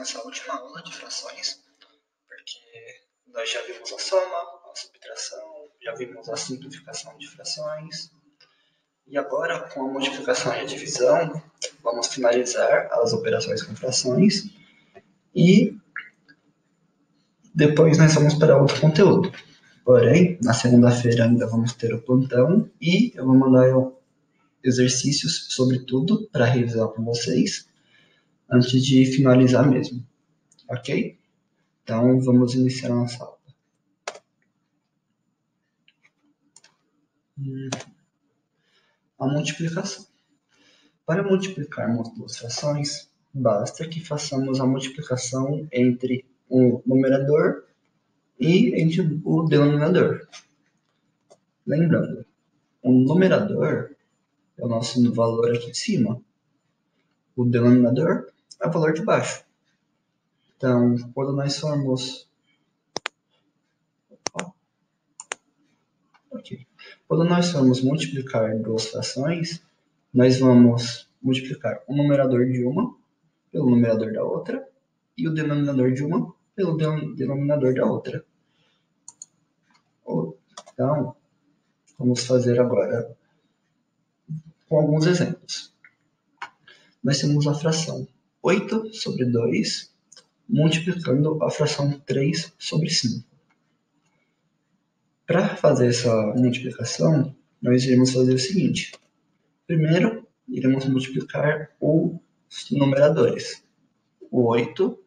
nessa última aula de frações, porque nós já vimos a soma, a subtração, já vimos a simplificação de frações. E agora, com a multiplicação e a divisão, vamos finalizar as operações com frações e depois nós vamos para outro conteúdo. Porém, na segunda-feira ainda vamos ter o plantão e eu vou mandar exercícios sobre tudo para revisar com vocês antes de finalizar mesmo, ok? Então, vamos iniciar a nossa aula. A multiplicação. Para multiplicarmos duas frações, basta que façamos a multiplicação entre o numerador e entre o denominador. Lembrando, o numerador é o nosso valor aqui de cima. O denominador é o valor de baixo. Então, quando nós formos... Quando nós formos multiplicar duas frações, nós vamos multiplicar o numerador de uma pelo numerador da outra e o denominador de uma pelo denominador da outra. Então, vamos fazer agora com alguns exemplos. Nós temos a fração 8 sobre 2 multiplicando a fração 3 sobre 5. Para fazer essa multiplicação, nós iremos fazer o seguinte. Primeiro, iremos multiplicar os numeradores. O 8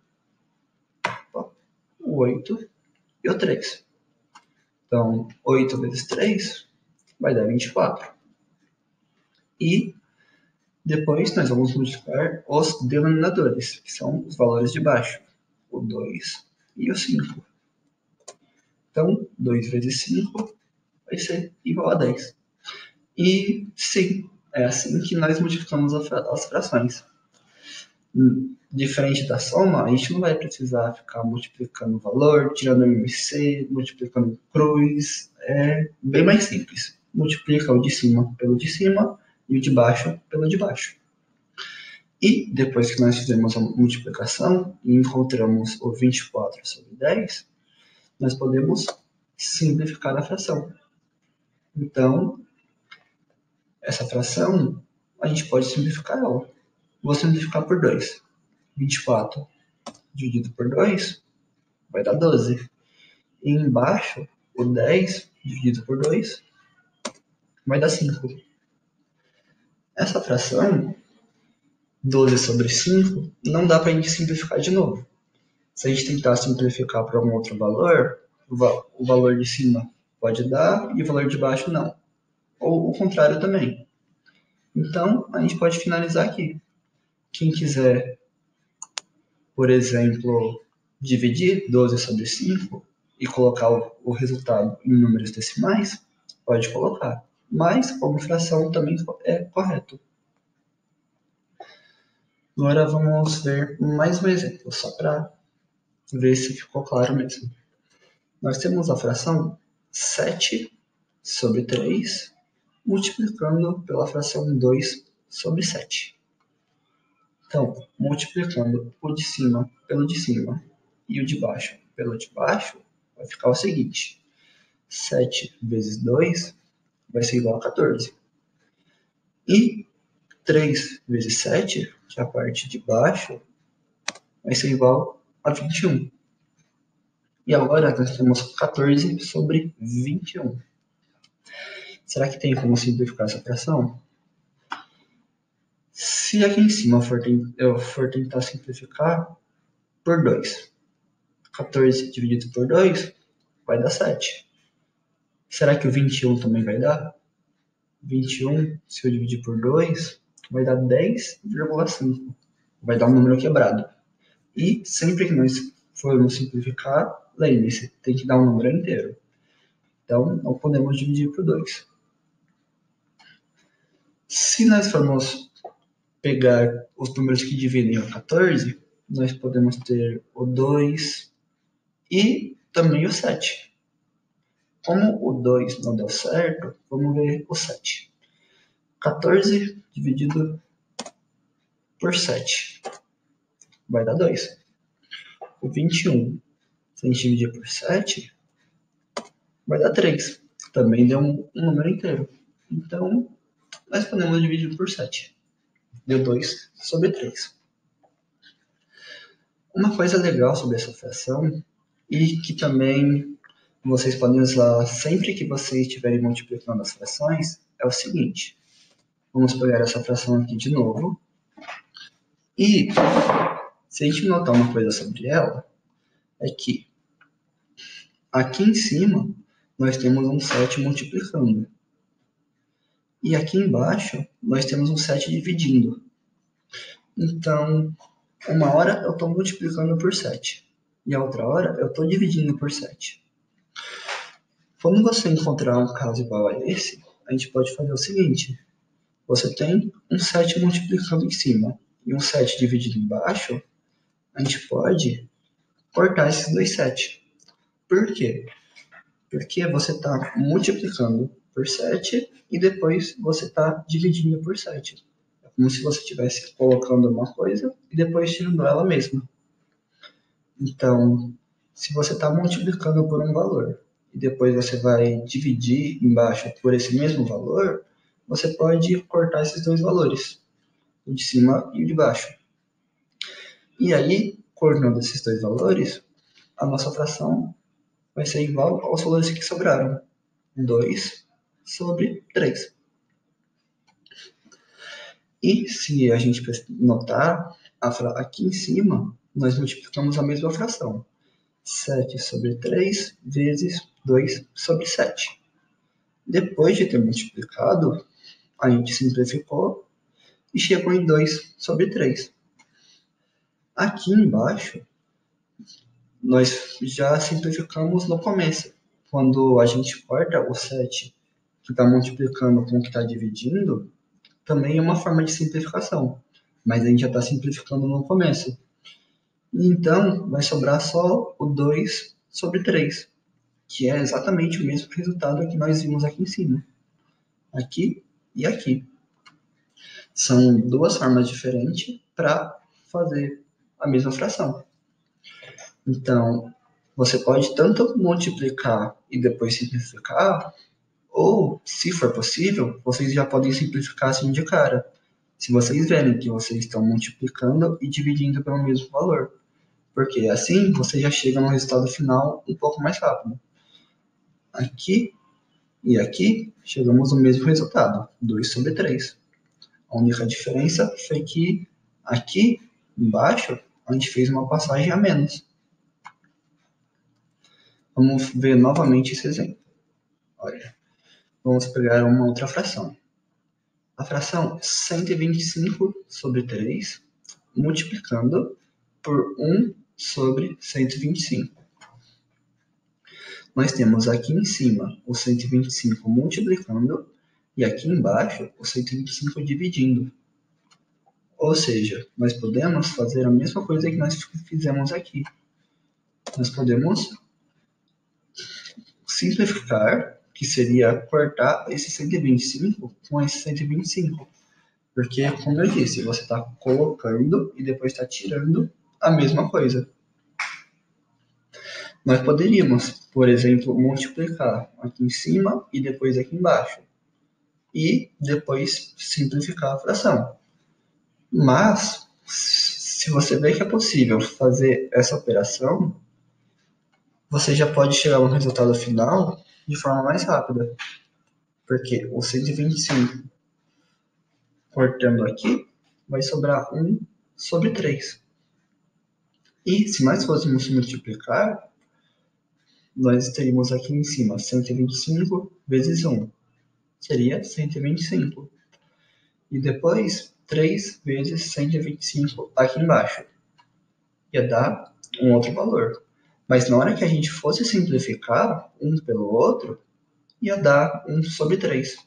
e o 3. Então, 8 vezes 3 vai dar 24. E depois nós vamos multiplicar os denominadores, que são os valores de baixo. O 2 e o 5. Então, 2 vezes 5 vai ser igual a 10. E sim, é assim que nós multiplicamos as frações. Diferente da soma, a gente não vai precisar ficar multiplicando o valor, tirando MC, multiplicando cruz. É bem mais simples. Multiplica o de cima pelo de cima e o de baixo pelo de baixo. E depois que nós fizemos a multiplicação e encontramos o 24 sobre 10, nós podemos simplificar a fração. Então, essa fração, a gente pode simplificar ela. Vou simplificar por 2. 24 dividido por 2 vai dar 12. E embaixo, o 10 dividido por 2 vai dar 5. Essa fração, 12 sobre 5, não dá para a gente simplificar de novo. Se a gente tentar simplificar por algum outro valor, o valor de cima pode dar e o valor de baixo não. Ou o contrário também. Então, a gente pode finalizar aqui. Quem quiser, por exemplo, dividir 12 sobre 5 e colocar o resultado em números decimais, pode colocar. Mas, como fração, também é correto. Agora vamos ver mais um exemplo, só para ver se ficou claro mesmo. Nós temos a fração 7 sobre 3 multiplicando pela fração 2 sobre 7. Então, multiplicando o de cima pelo de cima e o de baixo pelo de baixo, vai ficar o seguinte. 7 vezes 2 vai ser igual a 14. E 3 vezes 7, que é a parte de baixo, vai ser igual a 21. E agora nós temos 14 sobre 21. Será que tem como simplificar essa fração? Se aqui em cima eu for tentar simplificar por 2, 14 dividido por 2 vai dar 7. Será que o 21 também vai dar? 21, se eu dividir por 2, vai dar 10,5. Vai dar um número quebrado. E sempre que nós formos simplificar, lembre-se, tem que dar um número inteiro. Então, não podemos dividir por 2. Se nós formos pegar os números que dividem o 14, nós podemos ter o 2 e também o 7. Como o 2 não deu certo, vamos ver o 7. 14 dividido por 7 vai dar 2. O 21, se a gente dividir por 7, vai dar 3. Também deu um número inteiro. Então, nós podemos dividir por 7. Deu 2 sobre 3. Uma coisa legal sobre essa fração, e que também vocês podem usar sempre que vocês estiverem multiplicando as frações, é o seguinte. Vamos pegar essa fração aqui de novo. E se a gente notar uma coisa sobre ela, é que aqui em cima nós temos um 7 multiplicando. E aqui embaixo nós temos um 7 dividindo. Então, uma hora eu estou multiplicando por 7. E a outra hora eu estou dividindo por 7. Quando você encontrar um caso igual a esse, a gente pode fazer o seguinte. Você tem um 7 multiplicando em cima e um 7 dividido embaixo. A gente pode cortar esses dois 7. Por quê? Porque você está multiplicando por 7 e depois você está dividindo por 7. É como se você estivesse colocando uma coisa e depois tirando ela mesma. Então, se você está multiplicando por um valor e depois você vai dividir embaixo por esse mesmo valor, você pode cortar esses dois valores, o de cima e o de baixo. E aí, cortando esses dois valores, a nossa fração vai ser igual aos valores que sobraram. 2 sobre 3. E se a gente notar, aqui em cima, nós multiplicamos a mesma fração. 7 sobre 3 vezes 2 sobre 7. Depois de ter multiplicado, a gente simplificou e chegou em 2 sobre 3. Aqui embaixo, nós já simplificamos no começo. Quando a gente corta o 7 que está multiplicando com o que está dividindo, também é uma forma de simplificação, mas a gente já está simplificando no começo. Então, vai sobrar só o 2 sobre 3, que é exatamente o mesmo resultado que nós vimos aqui em cima. Aqui e aqui. São duas formas diferentes para fazer a mesma fração. Então, você pode tanto multiplicar e depois simplificar, ou, se for possível, vocês já podem simplificar assim de cara. Se vocês verem que vocês estão multiplicando e dividindo pelo mesmo valor. Porque assim você já chega no resultado final um pouco mais rápido. Aqui e aqui chegamos no mesmo resultado, 2 sobre 3. A única diferença foi que aqui embaixo a gente fez uma passagem a menos. Vamos ver novamente esse exemplo. Olha, vamos pegar uma outra fração. A fração 125 sobre 3 multiplicando por 1 sobre 125. Nós temos aqui em cima o 125 multiplicando e aqui embaixo o 125 dividindo. Ou seja, nós podemos fazer a mesma coisa que nós fizemos aqui. Nós podemos simplificar, que seria cortar esse 125 com esse 125. Porque, como eu disse, você está colocando e depois está tirando a mesma coisa. Nós poderíamos, por exemplo, multiplicar aqui em cima e depois aqui embaixo. E depois simplificar a fração. Mas, se você vê que é possível fazer essa operação, você já pode chegar no resultado final de forma mais rápida. Porque o 125 cortando aqui, vai sobrar 1 sobre 3. E se nós fôssemos multiplicar, nós teríamos aqui em cima 125 vezes 1. Seria 125. E depois 3 vezes 125 aqui embaixo. Ia dar um outro valor. Mas na hora que a gente fosse simplificar um pelo outro, ia dar 1 sobre 3.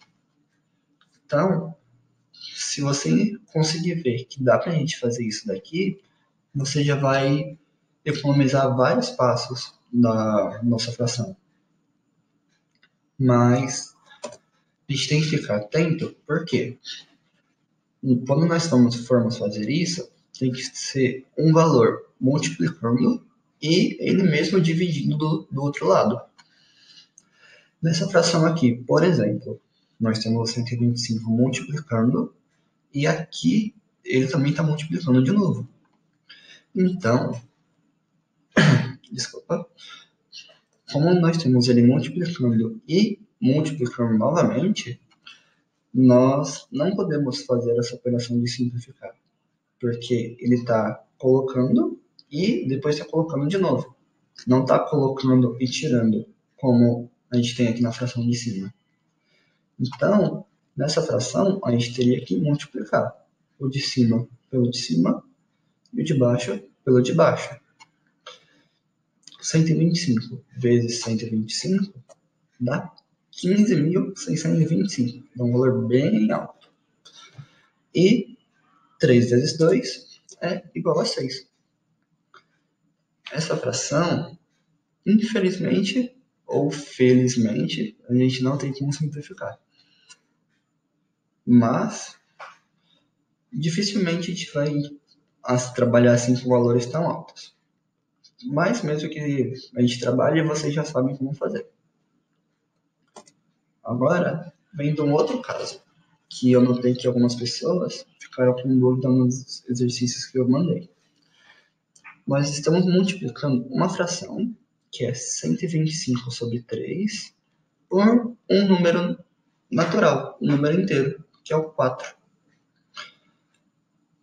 Então, se você conseguir ver que dá para a gente fazer isso daqui, você já vai economizar vários passos na nossa fração. Mas a gente tem que ficar atento, porque quando nós formos fazer isso, tem que ser um valor multiplicando e ele mesmo dividindo do outro lado. Nessa fração aqui, por exemplo, nós temos 125 multiplicando e aqui ele também está multiplicando de novo. Então, desculpa, como nós temos ele multiplicando e multiplicando novamente, nós não podemos fazer essa operação de simplificar, porque ele está colocando e depois está colocando de novo. Não está colocando e tirando, como a gente tem aqui na fração de cima. Então, nessa fração, a gente teria que multiplicar o de cima pelo de cima e o de baixo pelo de baixo. 125 vezes 125 dá 15.625. Dá um valor bem alto. E 3 vezes 2 é igual a 6. Essa fração, infelizmente ou felizmente, a gente não tem como simplificar. Mas, dificilmente a gente vai trabalhar assim com valores tão altos. Mas mesmo que a gente trabalhe, vocês já sabem como fazer. Agora, vem de um outro caso, que eu notei que algumas pessoas ficaram com dúvida nos exercícios que eu mandei. Nós estamos multiplicando uma fração, que é 125 sobre 3, por um número natural, um número inteiro, que é o 4.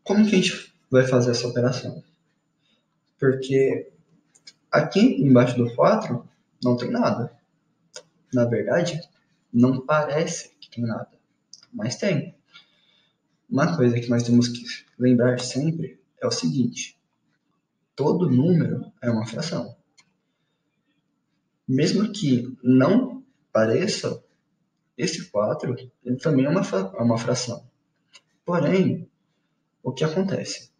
Como que a gente vai fazer essa operação? Porque aqui embaixo do 4 não tem nada. Na verdade, não parece que tem nada, mas tem. Uma coisa que nós temos que lembrar sempre é o seguinte: todo número é uma fração. Mesmo que não pareça, esse 4 ele também é uma fração. Porém, o que acontece?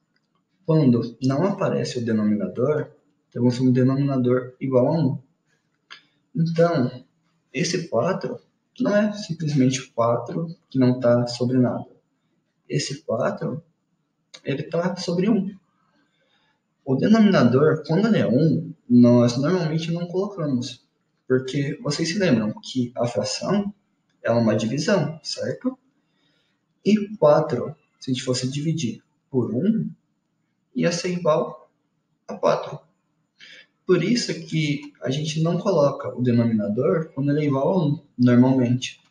Quando não aparece o denominador, temos um denominador igual a 1. Então, esse 4 não é simplesmente 4 que não está sobre nada. Esse 4, ele está sobre 1. O denominador, quando ele é 1, nós normalmente não colocamos. Porque vocês se lembram que a fração é uma divisão, certo? E 4, se a gente fosse dividir por 1, ia ser igual a 4. Por isso que a gente não coloca o denominador quando ele é igual a 1, normalmente.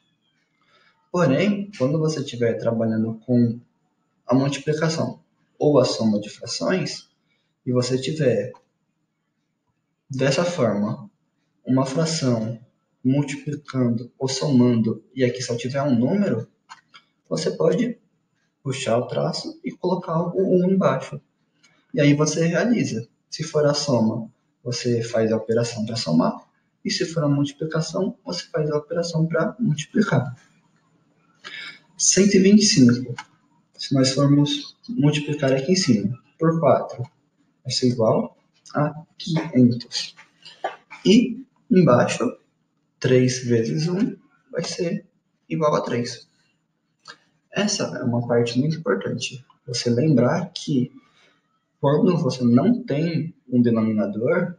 Porém, quando você estiver trabalhando com a multiplicação ou a soma de frações, e você tiver dessa forma uma fração multiplicando ou somando e aqui só tiver um número, você pode puxar o traço e colocar o 1 embaixo. E aí você realiza. Se for a soma, você faz a operação para somar. E se for a multiplicação, você faz a operação para multiplicar. 125. Se nós formos multiplicar aqui em cima por 4, vai ser igual a 500. E embaixo, 3 vezes 1 vai ser igual a 3. Essa é uma parte muito importante. Você lembrar que quando você não tem um denominador,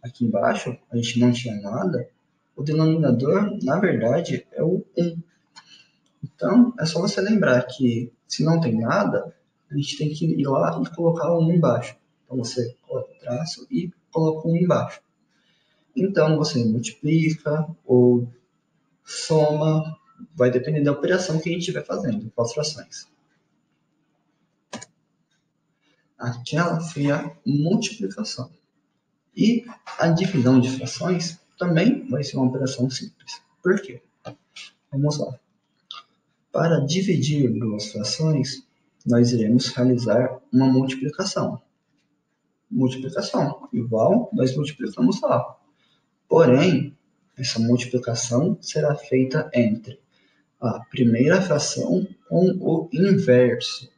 aqui embaixo a gente não tinha nada, o denominador, na verdade, é o 1. Então, é só você lembrar que se não tem nada, a gente tem que ir lá e colocar o 1 embaixo. Então, você coloca o traço e coloca o 1 embaixo. Então, você multiplica ou soma, vai depender da operação que a gente estiver fazendo com as frações. Aquela foi a multiplicação. E a divisão de frações também vai ser uma operação simples. Por quê? Vamos lá. Para dividir duas frações, nós iremos realizar uma multiplicação. Multiplicação, igual nós multiplicamos lá. Porém, essa multiplicação será feita entre a primeira fração com o inverso.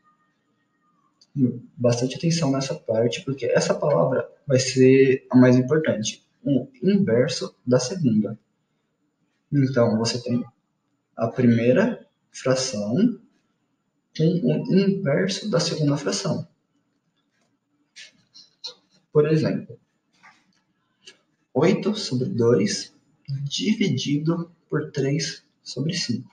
Bastante atenção nessa parte, porque essa palavra vai ser a mais importante. O inverso da segunda. Então, você tem a primeira fração com o inverso da segunda fração. Por exemplo, 8 sobre 2 dividido por 3 sobre 5.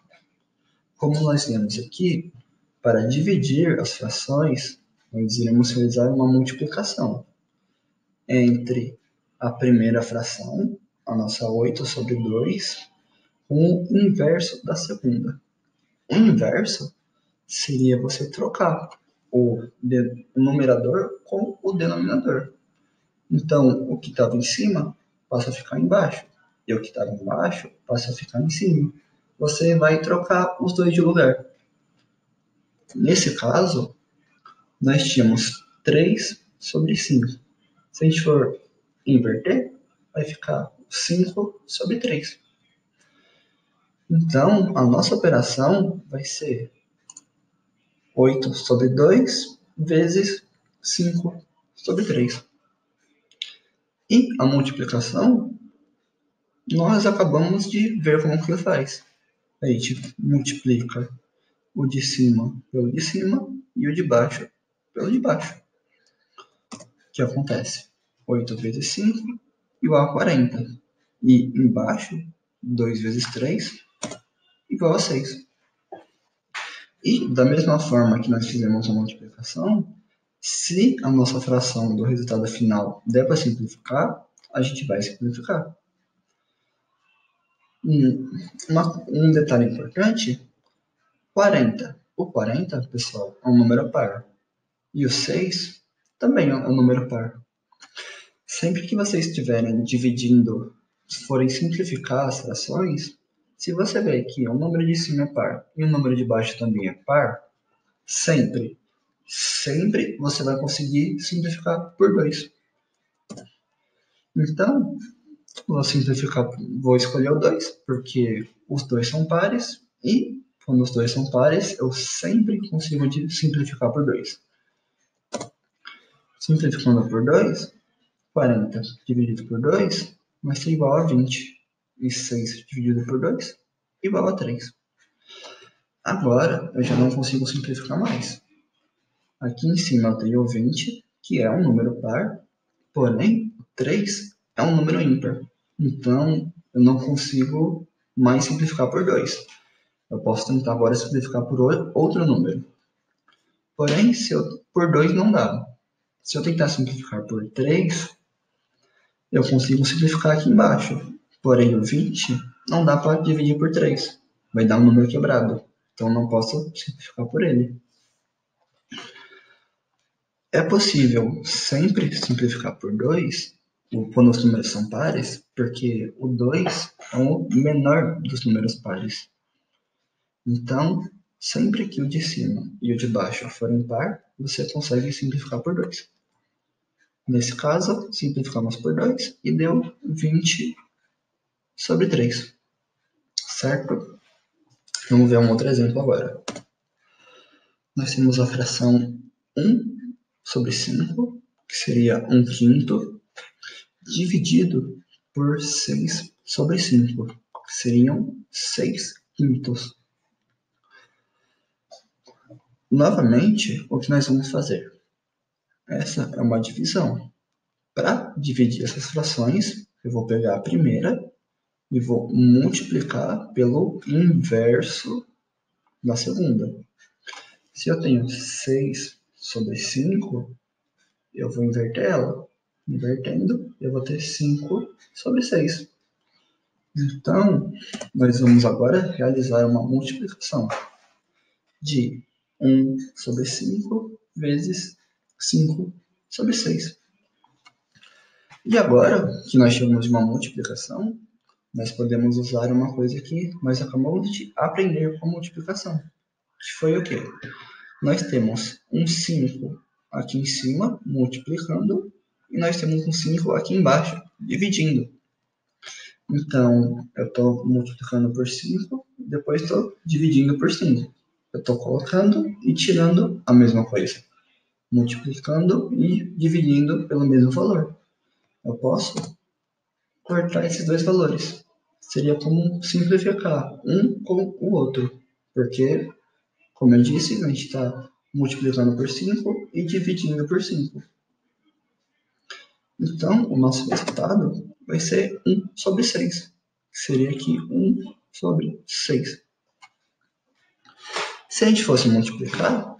Como nós vemos aqui, para dividir as frações, nós iremos realizar uma multiplicação entre a primeira fração, a nossa 8 sobre 2, com o inverso da segunda. O inverso seria você trocar o numerador com o denominador. Então, o que estava em cima passa a ficar embaixo, e o que estava embaixo passa a ficar em cima. Você vai trocar os dois de lugar. Nesse caso, nós tínhamos 3 sobre 5. Se a gente for inverter, vai ficar 5 sobre 3. Então, a nossa operação vai ser 8 sobre 2 vezes 5 sobre 3. E a multiplicação, nós acabamos de ver como que faz. A gente multiplica o de cima pelo de cima e o de baixo pelo de baixo. O que acontece? 8 vezes 5 igual a 40. E embaixo, 2 vezes 3 igual a 6. E da mesma forma que nós fizemos a multiplicação, se a nossa fração do resultado final der para simplificar, a gente vai simplificar. Um detalhe importante, 40. O 40, pessoal, é um número par. E o 6 também é um número par. Sempre que vocês estiverem dividindo, forem simplificar as frações, se você ver que o número de cima é par e o número de baixo também é par, sempre você vai conseguir simplificar por 2. Então, vou simplificar, vou escolher o 2, porque os dois são pares, e quando os dois são pares, eu sempre consigo simplificar por 2. Simplificando por 2, 40 dividido por 2 vai ser igual a 20. E 6 dividido por 2 igual a 3. Agora, eu já não consigo simplificar mais. Aqui em cima eu tenho 20, que é um número par, porém, 3 é um número ímpar. Então, eu não consigo mais simplificar por 2. Eu posso tentar agora simplificar por outro número. Porém, por 2 não dá. Se eu tentar simplificar por 3, eu consigo simplificar aqui embaixo. Porém, o 20 não dá para dividir por 3. Vai dar um número quebrado. Então, não posso simplificar por ele. É possível sempre simplificar por 2, quando os números são pares, porque o 2 é o menor dos números pares. Então, sempre que o de cima e o de baixo forem par, você consegue simplificar por 2. Nesse caso, simplificamos por 2 e deu 20 sobre 3. Certo? Vamos ver um outro exemplo agora. Nós temos a fração 1 sobre 5, que seria 1 quinto, dividido por 6 sobre 5, que seriam 6 quintos. Novamente, o que nós vamos fazer? Essa é uma divisão. Para dividir essas frações, eu vou pegar a primeira e vou multiplicar pelo inverso da segunda. Se eu tenho 6 sobre 5, eu vou inverter ela. Invertendo, eu vou ter 5 sobre 6. Então, nós vamos agora realizar uma multiplicação de 1 sobre 5 vezes 5 sobre 6. E agora que nós tivemos uma multiplicação, nós podemos usar uma coisa que nós acabamos de aprender com multiplicação. Que foi o quê? Nós temos um 5 aqui em cima, multiplicando, e nós temos um 5 aqui embaixo, dividindo. Então, eu estou multiplicando por 5, depois estou dividindo por 5. Eu estou colocando e tirando a mesma coisa. Multiplicando e dividindo pelo mesmo valor. Eu posso cortar esses dois valores. Seria como simplificar um com o outro. Porque, como eu disse, a gente está multiplicando por 5 e dividindo por 5. Então, o nosso resultado vai ser 1 sobre 6. Seria aqui 1 sobre 6. Se a gente fosse multiplicar,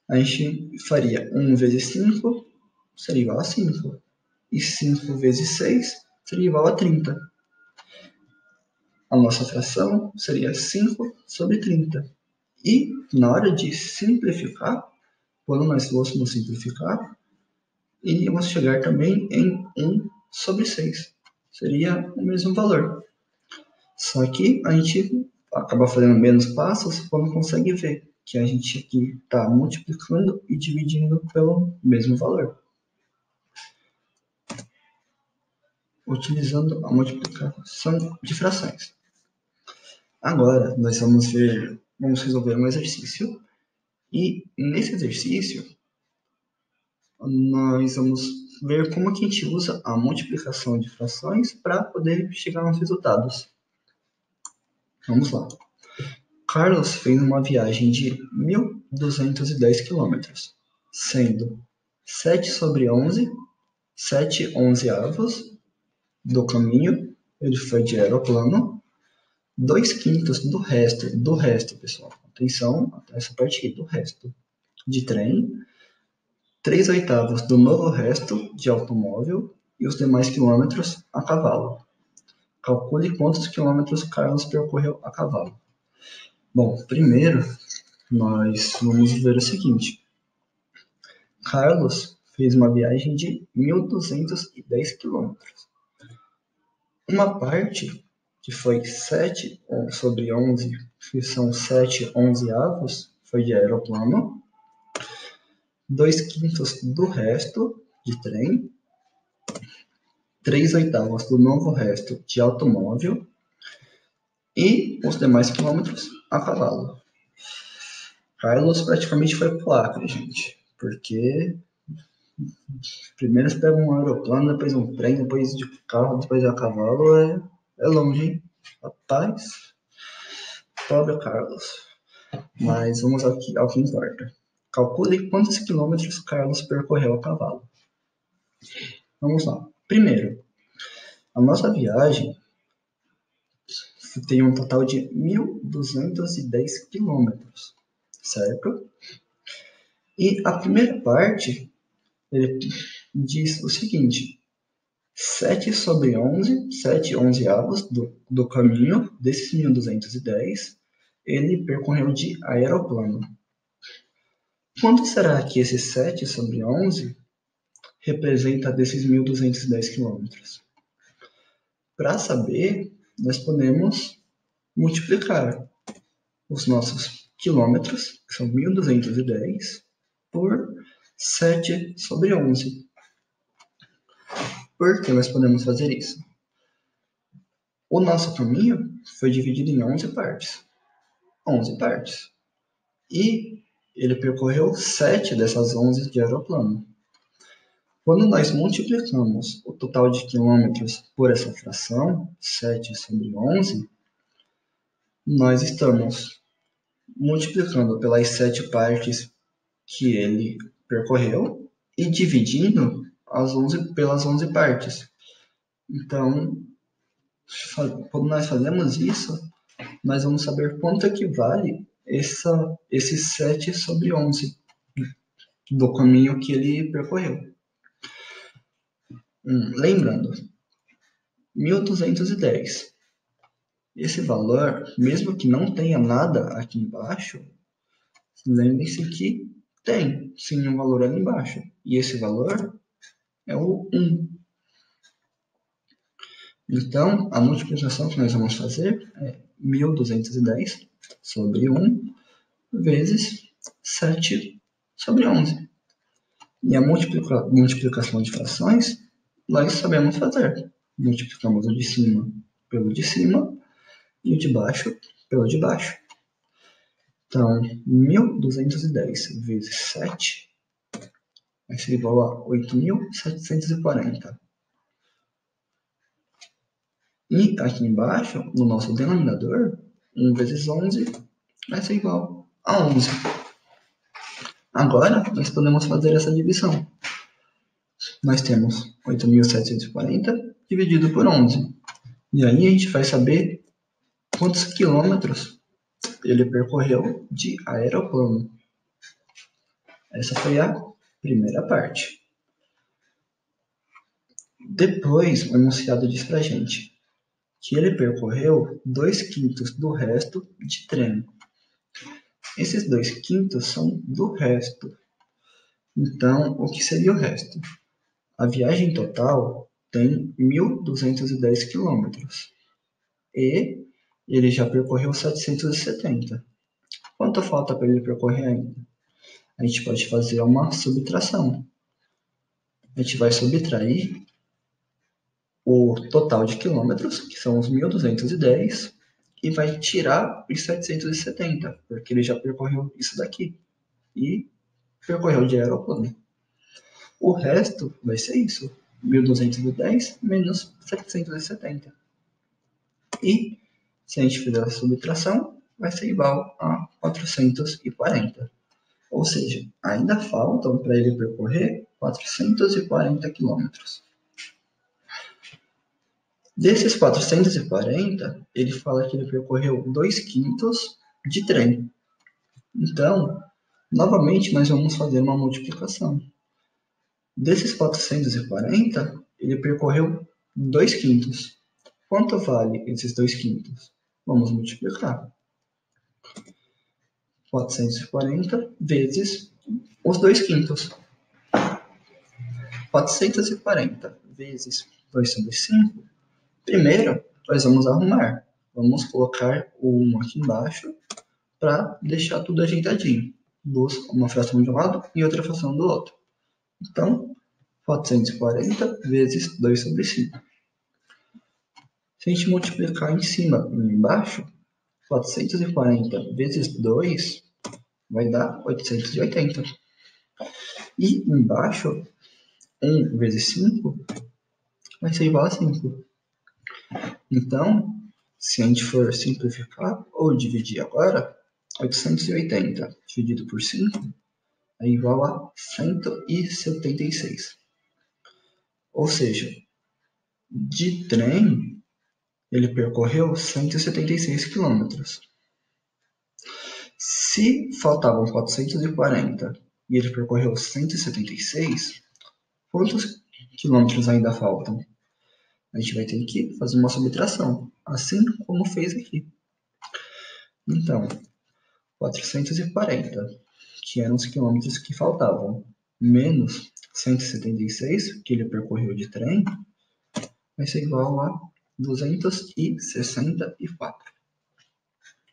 a gente faria 1 vezes 5 seria igual a 5. E 5 vezes 6 seria igual a 30. A nossa fração seria 5 sobre 30. E na hora de simplificar, quando nós fôssemos simplificar, iríamos chegar também em 1 sobre 6. Seria o mesmo valor. Só que a gente acaba fazendo menos passos quando consegue ver que a gente aqui está multiplicando e dividindo pelo mesmo valor. Utilizando a multiplicação de frações. Agora, nós vamos resolver um exercício. E nesse exercício, nós vamos ver como que a gente usa a multiplicação de frações para poder chegar aos resultados. Vamos lá. Carlos fez uma viagem de 1.210 km, sendo 7 sobre 11, 7 onzeavos do caminho, ele foi de aeroplano, 2/5 do resto, pessoal, atenção, essa parte aqui, do resto, de trem, 3/8 do novo resto de automóvel e os demais quilômetros a cavalo. Calcule quantos quilômetros Carlos percorreu a cavalo. Bom, primeiro nós vamos ver o seguinte. Carlos fez uma viagem de 1.210 quilômetros. Uma parte, que foi 7 sobre 11, que são 7 onzeavos, foi de aeroplano. 2/5 do resto de trem. 3/8 do novo resto de automóvel. E os demais quilômetros a cavalo. Carlos praticamente foi pro Acre, gente. Porque primeiro você pega um aeroplano, depois um trem, depois de carro, depois a cavalo. É longe, hein? Rapaz, pobre Carlos. Mas vamos ao que importa. Calcule quantos quilômetros Carlos percorreu a cavalo. Vamos lá. Primeiro, a nossa viagem tem um total de 1.210 quilômetros, certo? E a primeira parte, ele diz o seguinte: 7 sobre 11, 7 onzeavos do caminho desses 1.210, ele percorreu de aeroplano. Quanto será que esse 7 sobre 11 representa desses 1.210 quilômetros? Para saber, nós podemos multiplicar os nossos quilômetros, que são 1.210, por 7 sobre 11. Por que nós podemos fazer isso? O nosso caminho foi dividido em 11 partes. 11 partes. E ele percorreu 7 dessas 11 de aeroplano. Quando nós multiplicamos o total de quilômetros por essa fração, 7 sobre 11, nós estamos multiplicando pelas 7 partes que ele percorreu e dividindo pelas 11 partes. Então, quando nós fazemos isso, nós vamos saber quanto equivale esse 7 sobre 11 do caminho que ele percorreu. Lembrando, 1.210. Esse valor, mesmo que não tenha nada aqui embaixo, lembre-se que tem sim um valor ali embaixo. E esse valor é o 1. Então, a multiplicação que nós vamos fazer é 1.210 sobre 1 vezes 7 sobre 11. E a multiplicação de frações, nós sabemos fazer. Multiplicamos o de cima pelo de cima e o de baixo pelo de baixo. Então, 1.210 vezes 7 vai ser igual a 8.740. E aqui embaixo, no nosso denominador, 1 vezes 11 vai ser igual a 11. Agora, nós podemos fazer essa divisão. nós temos 8.740 dividido por 11. E aí a gente vai saber quantos quilômetros ele percorreu de aeroplano. Essa foi a primeira parte. Depois, o enunciado diz pra gente que ele percorreu 2/5 do resto de trem. Esses 2/5 são do resto. Então, o que seria o resto? A viagem total tem 1.210 quilômetros e ele já percorreu 770. Quanto falta para ele percorrer ainda? A gente pode fazer uma subtração. A gente vai subtrair o total de quilômetros, que são os 1.210, e vai tirar os 770, porque ele já percorreu isso daqui e percorreu de aeroplano. O resto vai ser isso, 1.210 menos 770. E se a gente fizer a subtração, vai ser igual a 440. Ou seja, ainda faltam para ele percorrer 440 quilômetros. Desses 440, ele fala que ele percorreu 2/5 de trem. Então, novamente, nós vamos fazer uma multiplicação. Desses 440, ele percorreu 2/5. Quanto vale esses 2/5? Vamos multiplicar. 440 vezes os 2/5. 440 vezes 2/5. Primeiro, nós vamos arrumar. Vamos colocar o 1 aqui embaixo para deixar tudo ajeitadinho. Uma fração de um lado e outra fração do outro. Então, 440 vezes 2/5. Se a gente multiplicar em cima e embaixo, 440 vezes 2 vai dar 880. E embaixo, 1 vezes 5 vai ser igual a 5. Então, se a gente for simplificar ou dividir agora, 880 dividido por 5 é igual a 176. Ou seja, de trem, ele percorreu 176 quilômetros. Se faltavam 440 e ele percorreu 176, quantos quilômetros ainda faltam? A gente vai ter que fazer uma subtração, assim como fez aqui. Então, 440, que eram os quilômetros que faltavam, menos 176, que ele percorreu de trem, vai ser igual a 264.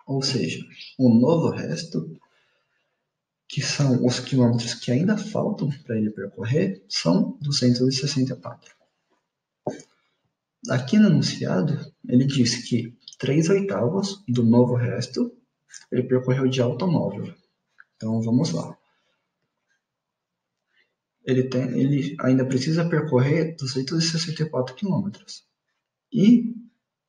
Ou seja, o novo resto, que são os quilômetros que ainda faltam para ele percorrer, são 264. Aqui no enunciado, ele diz que 3/8 do novo resto ele percorreu de automóvel. Então, vamos lá. Ele ainda precisa percorrer 264 quilômetros. E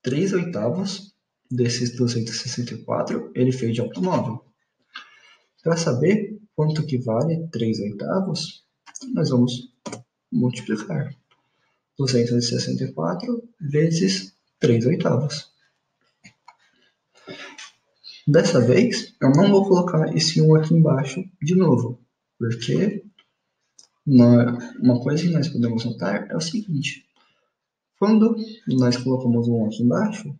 3/8 desses 264 ele fez de automóvel. Para saber quanto que vale 3/8, nós vamos multiplicar 264 vezes 3/8. Dessa vez, eu não vou colocar esse 1 aqui embaixo de novo, porque uma coisa que nós podemos notar é o seguinte: quando nós colocamos o 1 aqui embaixo,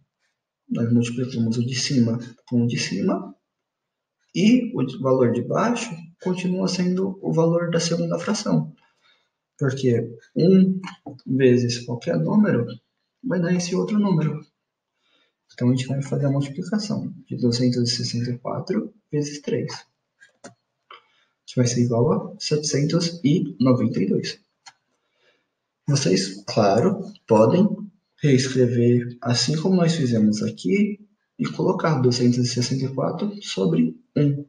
nós multiplicamos o de cima com o de cima, e o valor de baixo continua sendo o valor da segunda fração, porque 1 vezes qualquer número vai dar esse outro número. Então, a gente vai fazer a multiplicação de 264 vezes 3. Que vai ser igual a 792. Vocês, claro, podem reescrever assim como nós fizemos aqui e colocar 264 sobre 1.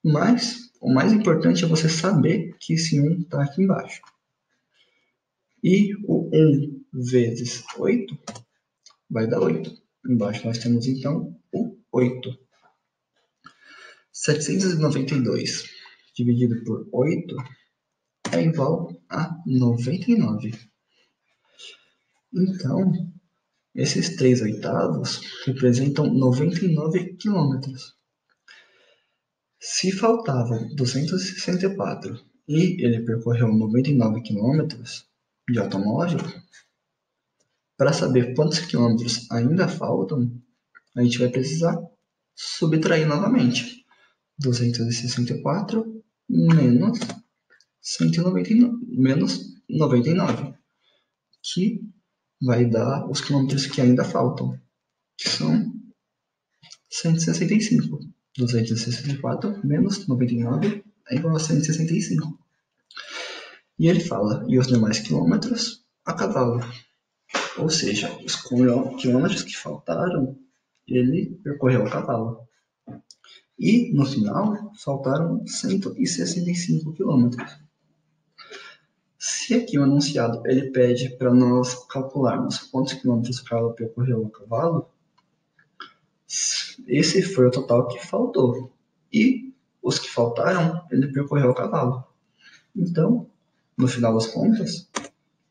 Mas o mais importante é você saber que esse 1 está aqui embaixo. E o 1 vezes 8 vai dar 8. Embaixo nós temos então o 8. 792 dividido por 8 é igual a 99. Então, esses 3/8 representam 99 quilômetros. Se faltavam 264 e ele percorreu 99 quilômetros de automóvel, para saber quantos quilômetros ainda faltam, a gente vai precisar subtrair novamente. 264 menos 199, menos 99, que vai dar os quilômetros que ainda faltam, que são 165. 264 menos 99 é igual a 165. E ele fala, e os demais quilômetros a cavalo. Ou seja, os quilômetros que faltaram, ele percorreu a cavalo. E, no final, faltaram 165 quilômetros. Se aqui o anunciado ele pede para nós calcularmos quantos quilômetros o carro percorreu a cavalo, esse foi o total que faltou. E os que faltaram, ele percorreu a cavalo. Então, no final das contas,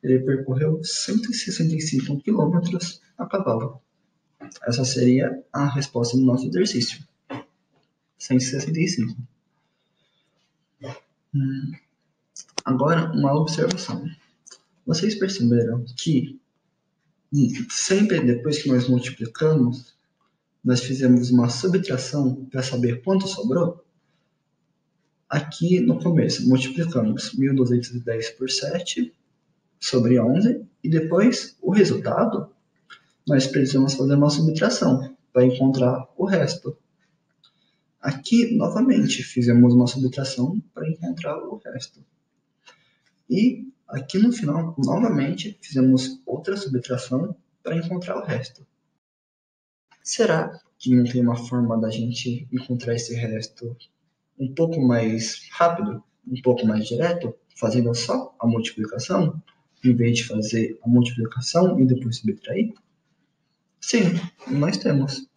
ele percorreu 165 quilômetros a cavalo. Essa seria a resposta do nosso exercício. 165. Agora, uma observação. Vocês perceberam que sempre depois que nós multiplicamos, nós fizemos uma subtração para saber quanto sobrou? Aqui no começo, multiplicamos 1.210 por 7 sobre 11, e depois o resultado, nós precisamos fazer uma subtração para encontrar o resto. Aqui, novamente, fizemos uma subtração para encontrar o resto. E aqui no final, novamente, fizemos outra subtração para encontrar o resto. Será que não tem uma forma da gente encontrar esse resto um pouco mais rápido, um pouco mais direto, fazendo só a multiplicação, em vez de fazer a multiplicação e depois subtrair? Sim, nós temos.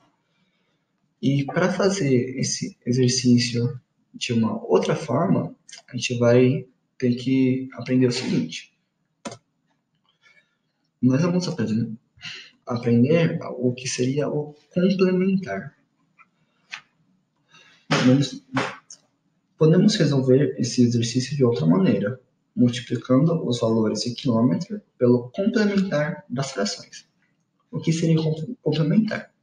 E para fazer esse exercício de uma outra forma, a gente vai ter que aprender o seguinte. Nós vamos aprender o que seria o complementar. Podemos resolver esse exercício de outra maneira, multiplicando os valores de quilômetro pelo complementar das frações. O que seria complementar?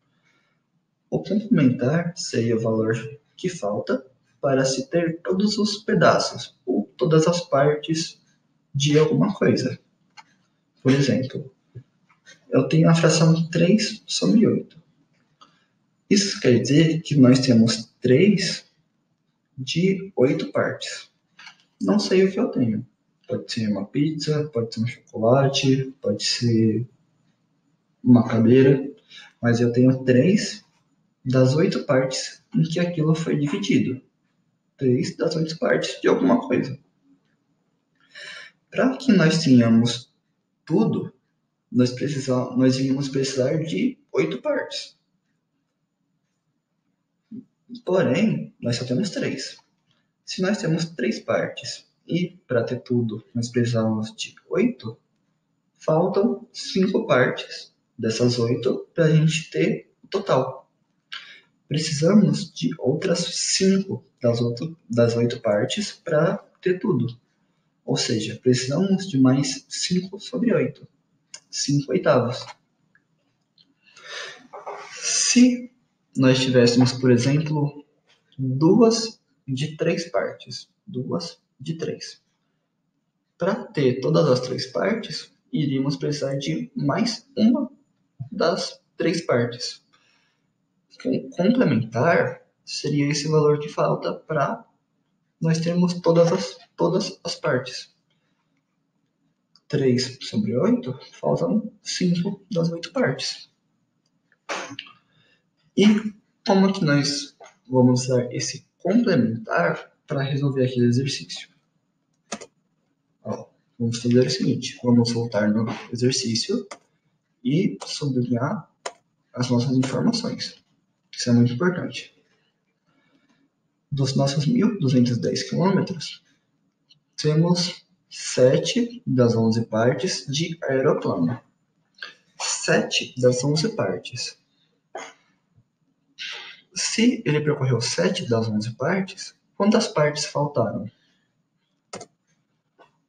O complementar seria o valor que falta para se ter todos os pedaços ou todas as partes de alguma coisa. Por exemplo, eu tenho a fração 3 sobre 8. Isso quer dizer que nós temos 3 de 8 partes. Não sei o que eu tenho. Pode ser uma pizza, pode ser um chocolate, pode ser uma cadeira, mas eu tenho 3 das 8 partes em que aquilo foi dividido. 3 das 8 partes de alguma coisa. Para que nós tenhamos tudo, nós iríamos precisar de 8 partes. Porém, nós só temos 3. Se nós temos 3 partes e para ter tudo nós precisamos de 8, faltam 5 partes dessas 8 para a gente ter o total. Precisamos de outras 5 das 8 partes para ter tudo. Ou seja, precisamos de mais 5 sobre 8. 5 oitavos. Se nós tivéssemos, por exemplo, 2 de 3 partes. 2 de 3. Para ter todas as 3 partes, iríamos precisar de mais uma das 3 partes. Complementar seria esse valor que falta para nós termos todas as partes. 3 sobre 8, faltam 5 das 8 partes. E como que nós vamos usar esse complementar para resolver aquele exercício? Vamos fazer o seguinte, vamos voltar no exercício e sublinhar as nossas informações. Isso é muito importante. Dos nossos 1.210 quilômetros, temos 7 das 11 partes de aeroplano. 7 das 11 partes. Se ele percorreu 7 das 11 partes, quantas partes faltaram?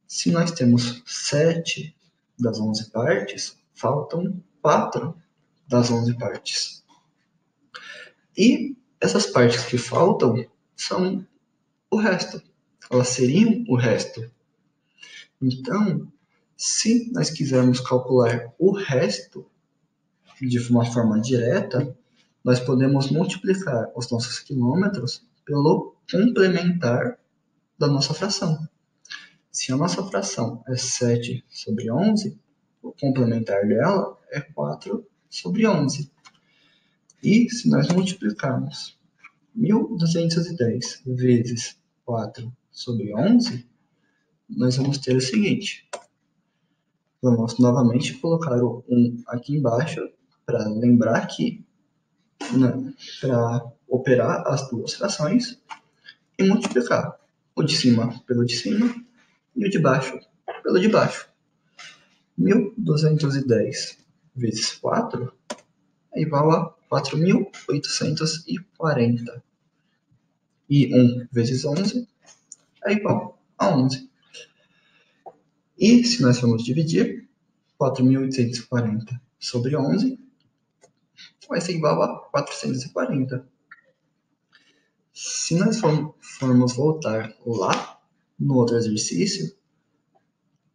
Se nós temos 7 das 11 partes, faltam 4 das 11 partes. E essas partes que faltam são o resto. Elas seriam o resto. Então, se nós quisermos calcular o resto de uma forma direta, nós podemos multiplicar os nossos quilômetros pelo complementar da nossa fração. Se a nossa fração é 7 sobre 11, o complementar dela é 4 sobre 11. E se nós multiplicarmos 1.210 vezes 4 sobre 11, nós vamos ter o seguinte. Vamos novamente colocar o 1 aqui embaixo para lembrar que para operar as duas frações e multiplicar o de cima pelo de cima e o de baixo pelo de baixo. 1.210 vezes 4 é igual a 4.840. E 1 vezes 11 é igual a 11. E se nós formos dividir 4.840 sobre 11, vai ser igual a 440. Se nós formos voltar lá no outro exercício,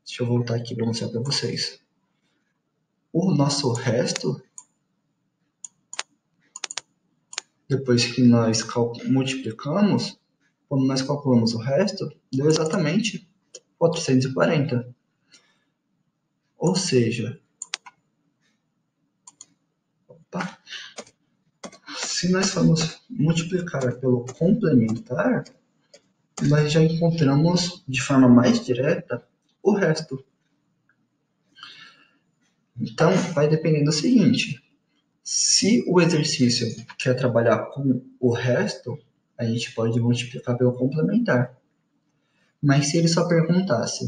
deixa eu voltar aqui para mostrar para vocês. O nosso resto, depois que nós multiplicamos, quando nós calculamos o resto, deu exatamente 440. Ou seja, se nós formos multiplicar pelo complementar, nós já encontramos de forma mais direta o resto. Então, vai depender do seguinte. Se o exercício quer trabalhar com o resto, a gente pode multiplicar pelo complementar. Mas se ele só perguntasse,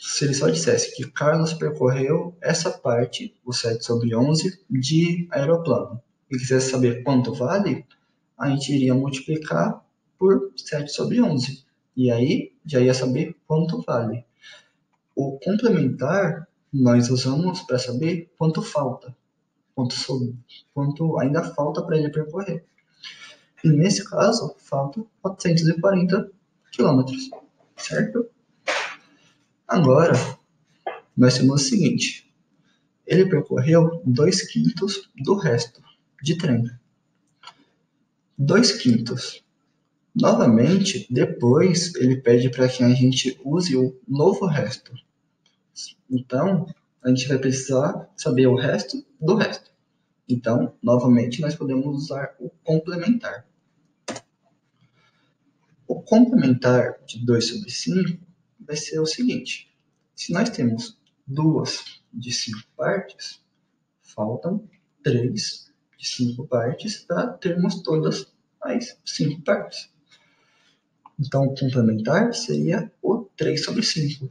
se ele só dissesse que Carlos percorreu essa parte, o 7 sobre 11, de aeroplano, e quisesse saber quanto vale, a gente iria multiplicar por 7 sobre 11. E aí já ia saber quanto vale. O complementar nós usamos para saber quanto falta. Quanto ainda falta para ele percorrer. E nesse caso, faltam 440 quilômetros, certo? Agora, nós temos o seguinte. Ele percorreu 2/5 do resto de trem. 2/5. Novamente, depois, ele pede para que a gente use o novo resto. Então, a gente vai precisar saber o resto do resto. Então, novamente, nós podemos usar o complementar. O complementar de 2 sobre 5 vai ser o seguinte. Se nós temos 2 de 5 partes, faltam 3 de 5 partes para termos todas as 5 partes. Então, o complementar seria o 3 sobre 5.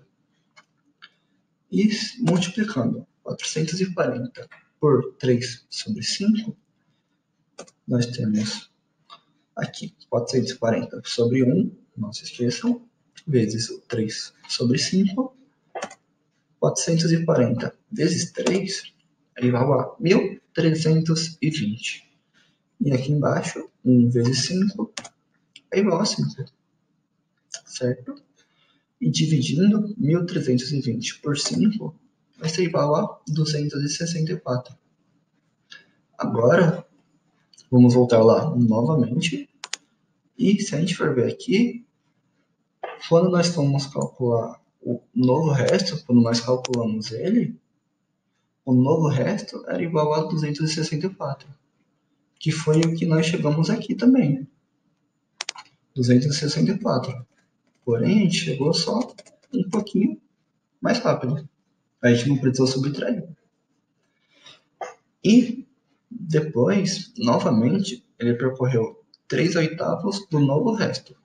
E multiplicando 440 por 3 sobre 5, nós temos aqui 440 sobre 1, não se esqueçam, vezes o 3 sobre 5. 440 vezes 3 é igual a 1.320. E aqui embaixo, 1 vezes 5 é igual a 5. Certo? E dividindo 1.320 por 5 vai ser igual a 264. Agora, vamos voltar lá novamente. E se a gente for ver aqui, quando nós vamos calcular o novo resto, quando nós calculamos ele, o novo resto era igual a 264, que foi o que nós chegamos aqui também. 264. Porém, a gente chegou só um pouquinho mais rápido. A gente não precisou subtrair. E depois, novamente, ele percorreu 3/8 do novo resto.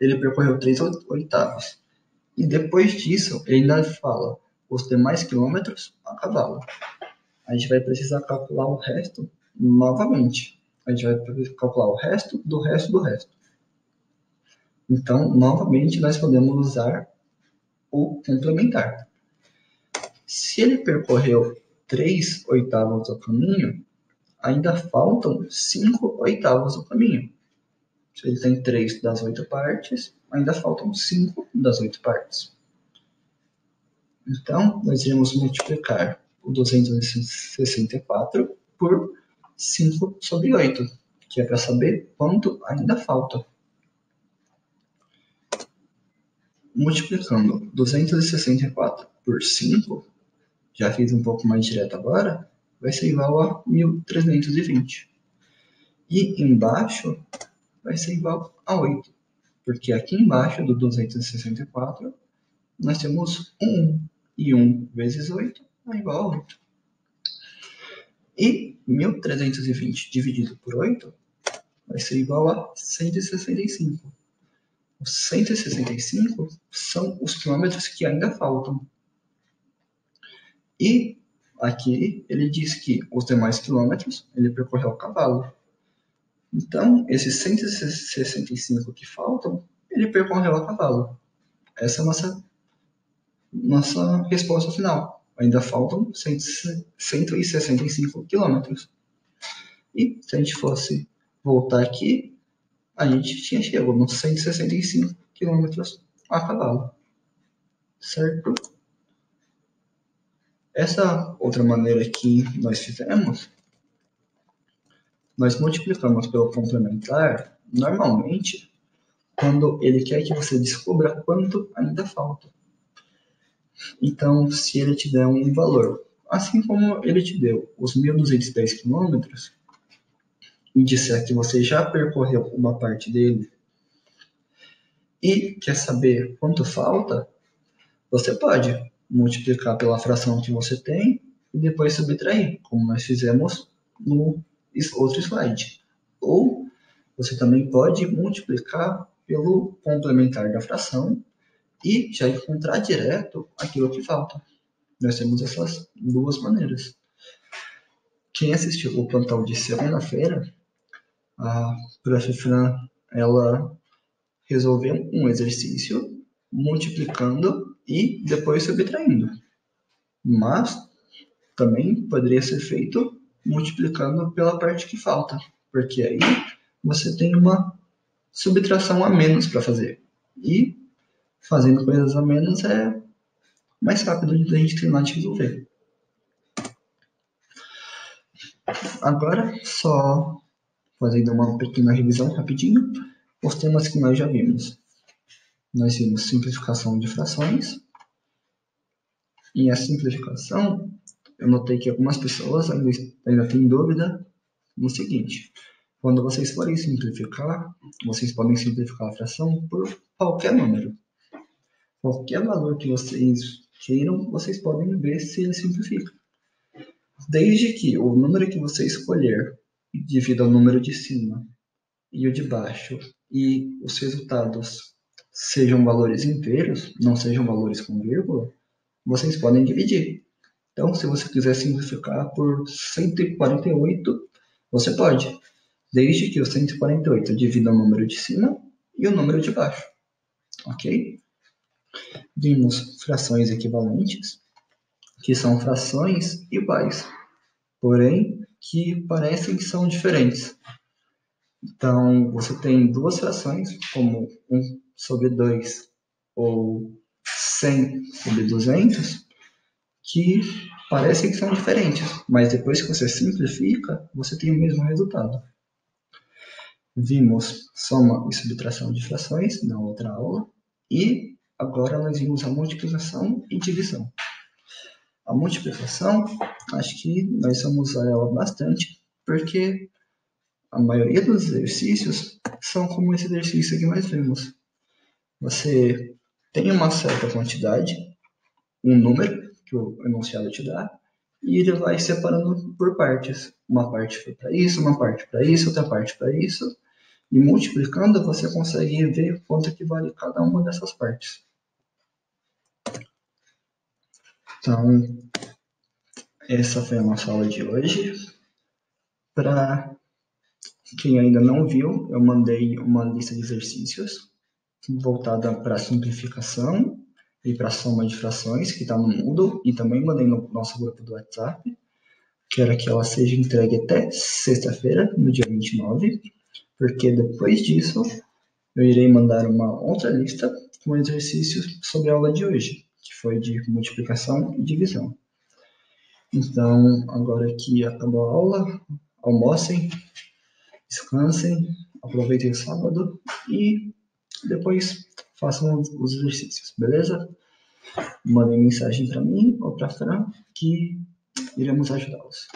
ele percorreu 3 oitavos. E depois disso, ele ainda fala os demais quilômetros a cavalo. A gente vai precisar calcular o resto novamente. A gente vai calcular o resto do resto do resto. Então, novamente, nós podemos usar o complementar. Se ele percorreu 3 oitavos do caminho, ainda faltam 5 oitavos do caminho. Se ele tem 3 das 8 partes, ainda faltam 5 das 8 partes. Então, nós iremos multiplicar o 264 por 5 sobre 8, que é para saber quanto ainda falta. Multiplicando 264 por 5, já fiz um pouco mais direto agora, vai ser igual a 1.320. E embaixo vai ser igual a 8, porque aqui embaixo do 264 nós temos 1, e 1 vezes 8 é igual a 8. E 1.320 dividido por 8 vai ser igual a 165. Os 165 são os quilômetros que ainda faltam. E aqui ele diz que os demais quilômetros ele percorreu a cavalo. Então, esses 165 que faltam, ele percorreu a cavalo. Essa é a nossa resposta final. Ainda faltam 165 quilômetros. E se a gente fosse voltar aqui, a gente tinha chegado nos 165 quilômetros a cavalo. Certo? Essa outra maneira que nós fizemos, nós multiplicamos pelo complementar, normalmente, quando ele quer que você descubra quanto ainda falta. Então, se ele te der um valor, assim como ele te deu os 1.210 quilômetros, e disser que você já percorreu uma parte dele, e quer saber quanto falta, você pode multiplicar pela fração que você tem e depois subtrair, como nós fizemos no outro slide. Ou você também pode multiplicar pelo complementar da fração e já encontrar direto aquilo que falta. Nós temos essas duas maneiras. Quem assistiu o plantão de segunda-feira, a Prof. Fran, ela resolveu um exercício multiplicando e depois subtraindo. Mas também poderia ser feito multiplicando pela parte que falta, porque aí você tem uma subtração a menos para fazer. E fazendo coisas a menos é mais rápido de a gente terminar de resolver. Agora, só fazendo uma pequena revisão rapidinho, os temas que nós já vimos. Nós vimos simplificação de frações. E a simplificação, eu notei que algumas pessoas ainda têm dúvida no seguinte: quando vocês forem simplificar, vocês podem simplificar a fração por qualquer número. Qualquer valor que vocês queiram, vocês podem ver se ele simplifica. Desde que o número que você escolher divida o número de cima e o de baixo, e os resultados sejam valores inteiros, não sejam valores com vírgula, vocês podem dividir. Então, se você quiser simplificar por 148, você pode, desde que o 148 divida o número de cima e o número de baixo. Ok? Vimos frações equivalentes, que são frações iguais, porém que parecem que são diferentes. Então, você tem duas frações, como 1 sobre 2 ou 100 sobre 200, que parecem que são diferentes, mas depois que você simplifica, você tem o mesmo resultado. Vimos soma e subtração de frações na outra aula, e agora nós vimos a multiplicação e divisão. A multiplicação, acho que nós vamos usar ela bastante, porque a maioria dos exercícios são como esse exercício que nós vimos. Você tem uma certa quantidade, um número que o enunciado te dá, e ele vai separando por partes. Uma parte foi para isso, uma parte para isso, outra parte para isso, E multiplicando, você consegue ver quanto que vale cada uma dessas partes. Então, essa foi a nossa aula de hoje. Para quem ainda não viu, eu mandei uma lista de exercícios voltada para a simplificação e para a soma de frações, que está no Moodle, e também mandei no nosso grupo do WhatsApp. Quero que ela seja entregue até sexta-feira, no dia 29, porque depois disso eu irei mandar uma outra lista com exercícios sobre a aula de hoje, que foi de multiplicação e divisão. Então, agora que acabou a aula, almocem, descansem, aproveitem o sábado e depois façam os exercícios, beleza? Mandem mensagem para mim ou para a Fran que iremos ajudá-los.